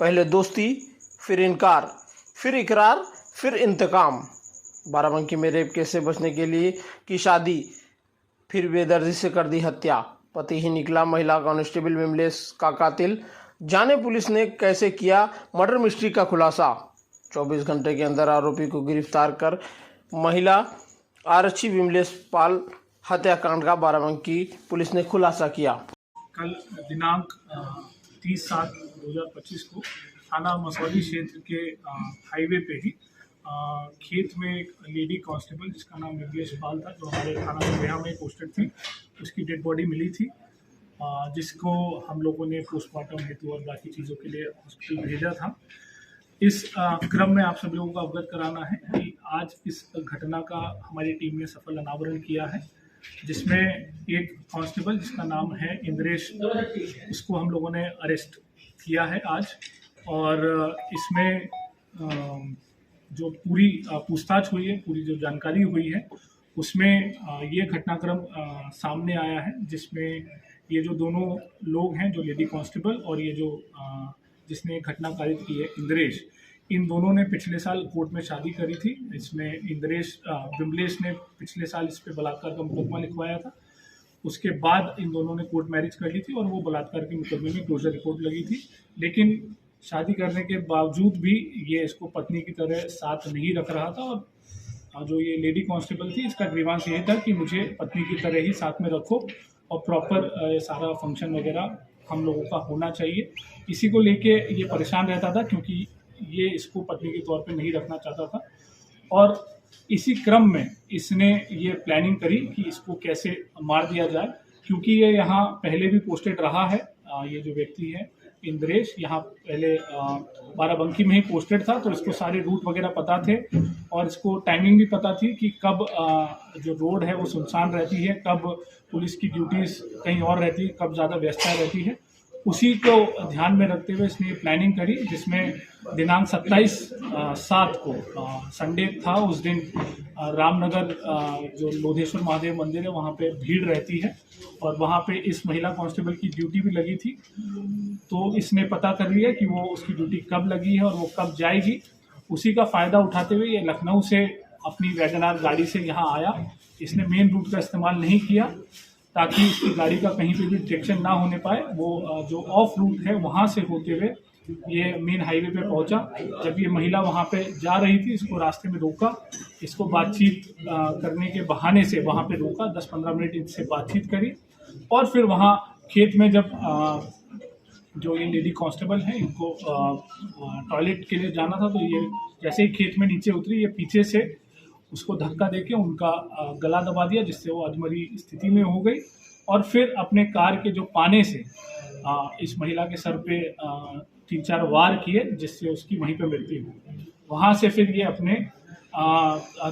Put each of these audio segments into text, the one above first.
पहले दोस्ती, फिर इनकार, फिर इकरार, फिर इंतकाम। बाराबंकी में रेप केस से बचने के लिए की शादी, फिर बेदर्दी से कर दी हत्या। पति ही निकला महिला कांस्टेबल विमलेश का कातिल। जाने पुलिस ने कैसे किया मर्डर मिस्ट्री का खुलासा। 24 घंटे के अंदर आरोपी को गिरफ्तार कर महिला आरक्षी विमलेश पाल हत्याकांड का बाराबंकी पुलिस ने खुलासा किया। कल दिनांक 30/7/2025 को थाना मसौली क्षेत्र के हाईवे पे ही खेत में एक लेडी कांस्टेबल जिसका नाम विमलेश पाल था, जो हमारे थाना लोहिया में पोस्टेड थी, उसकी डेड बॉडी मिली थी, जिसको हम लोगों ने पोस्टमार्टम हेतु और बाकी चीज़ों के लिए हॉस्पिटल भेजा था। इस क्रम में आप सभी लोगों को अवगत कराना है कि आज इस घटना का हमारी टीम ने सफल अनावरण किया है, जिसमें एक कांस्टेबल जिसका नाम है इंद्रेश, इसको हम लोगों ने अरेस्ट किया है आज। और इसमें जो पूरी पूछताछ हुई है, पूरी जो जानकारी हुई है, उसमें ये घटनाक्रम सामने आया है, जिसमें ये जो दोनों लोग हैं, जो लेडी कांस्टेबल और ये जो जिसने घटना कारित की है इंद्रेश, इन दोनों ने पिछले साल कोर्ट में शादी करी थी। इसमें विमलेश ने पिछले साल इस पे बलात्कार का मुकदमा लिखवाया था। उसके बाद इन दोनों ने कोर्ट मैरिज कर ली थी और वो बलात्कार के मुकदमे में क्लोजर रिपोर्ट लगी थी। लेकिन शादी करने के बावजूद भी ये इसको पत्नी की तरह साथ नहीं रख रहा था, और जो ये लेडी कांस्टेबल थी, इसका ग्रीवांस ये था कि मुझे पत्नी की तरह ही साथ में रखो और प्रॉपर सारा फंक्शन वगैरह हम लोगों का होना चाहिए। इसी को लेके ये परेशान रहता था, क्योंकि ये इसको पत्नी के तौर पे नहीं रखना चाहता था। और इसी क्रम में इसने ये प्लानिंग करी कि इसको कैसे मार दिया जाए, क्योंकि ये यहाँ पहले भी पोस्टेड रहा है। ये जो व्यक्ति है इंद्रेश, यहाँ पहले बाराबंकी में ही पोस्टेड था, तो इसको सारे रूट वगैरह पता थे और इसको टाइमिंग भी पता थी कि कब जो रोड है वो सुनसान रहती है, कब पुलिस की ड्यूटीज़ कहीं और रहती है, कब ज़्यादा व्यस्तता रहती है। उसी को ध्यान में रखते हुए इसने प्लानिंग करी, जिसमें दिनांक 27/7 को संडे था। उस दिन रामनगर जो लोधेश्वर महादेव मंदिर है, वहाँ पे भीड़ रहती है और वहाँ पे इस महिला कांस्टेबल की ड्यूटी भी लगी थी। तो इसने पता कर लिया कि वो उसकी ड्यूटी कब लगी है और वो कब जाएगी। उसी का फ़ायदा उठाते हुए ये लखनऊ से अपनी वैगनार गाड़ी से यहाँ आया। इसने मेन रूट का इस्तेमाल नहीं किया, ताकि इसकी गाड़ी का कहीं पे भी डिटेक्शन ना होने पाए। वो जो ऑफ रूट है वहाँ से होते हुए ये मेन हाईवे पे पहुँचा। जब ये महिला वहाँ पे जा रही थी, इसको रास्ते में रोका, इसको बातचीत करने के बहाने से वहाँ पे रोका, 10-15 मिनट इससे बातचीत करी और फिर वहाँ खेत में जब जो ये लेडी कांस्टेबल है, इनको टॉयलेट के लिए जाना था, तो ये जैसे ही खेत में नीचे उतरी, ये पीछे से उसको धक्का देके उनका गला दबा दिया, जिससे वो अधमरी स्थिति में हो गई। और फिर अपने कार के जो पाने से इस महिला के सर पे 3-4 वार किए, जिससे उसकी वहीं पे मृत्यु हुई। वहाँ से फिर ये अपने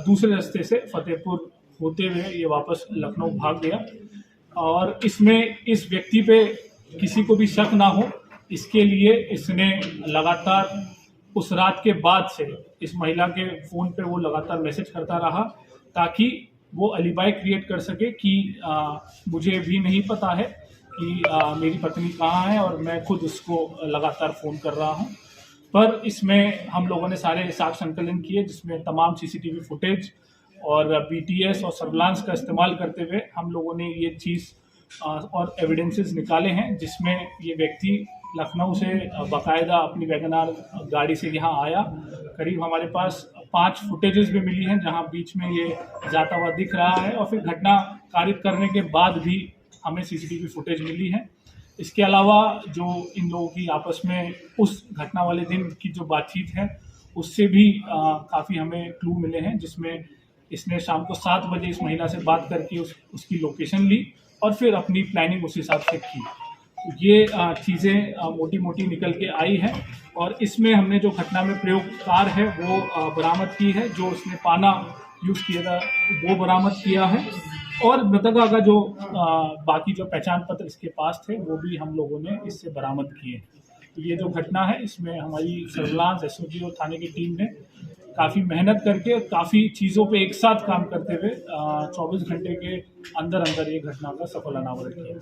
दूसरे रास्ते से फतेहपुर होते हुए ये वापस लखनऊ भाग गया। और इसमें इस व्यक्ति पे किसी को भी शक ना हो, इसके लिए इसने लगातार उस रात के बाद से इस महिला के फ़ोन पे वो लगातार मैसेज करता रहा, ताकि वो अलिबाई क्रिएट कर सके कि मुझे भी नहीं पता है कि मेरी पत्नी कहाँ है और मैं खुद उसको लगातार फ़ोन कर रहा हूँ। पर इसमें हम लोगों ने सारे साक्ष्य संकलन किए, जिसमें तमाम सीसीटीवी फुटेज और बीटीएस और सर्विलांस का इस्तेमाल करते हुए हम लोगों ने ये चीज़ और एविडेंसेस निकाले हैं, जिसमें ये व्यक्ति लखनऊ से बाकायदा अपनी वैगनार गाड़ी से यहाँ आया। करीब हमारे पास 5 फुटेजेस भी मिली हैं, जहाँ बीच में ये जाता हुआ दिख रहा है, और फिर घटना कारित करने के बाद भी हमें सीसीटीवी फुटेज मिली है। इसके अलावा जो इन लोगों की आपस में उस घटना वाले दिन की जो बातचीत है, उससे भी काफ़ी हमें क्लू मिले हैं, जिसमें इसने शाम को 7 बजे इस महिला से बात करके उसकी लोकेशन ली और फिर अपनी प्लानिंग उस हिसाब से की। ये चीज़ें मोटी मोटी निकल के आई है, और इसमें हमने जो घटना में प्रयोगकार है वो बरामद की है। जो उसने पाना यूज़ किया था वो बरामद किया है, और मृतका का जो बाकी जो पहचान पत्र इसके पास थे वो भी हम लोगों ने इससे बरामद किए। तो ये जो घटना है, इसमें हमारी सर्विलांस एसओजी और थाने की टीम ने काफ़ी मेहनत करके काफ़ी चीज़ों पे एक साथ काम करते हुए 24 घंटे के अंदर अंदर ये घटना का सफल अनावरण किया।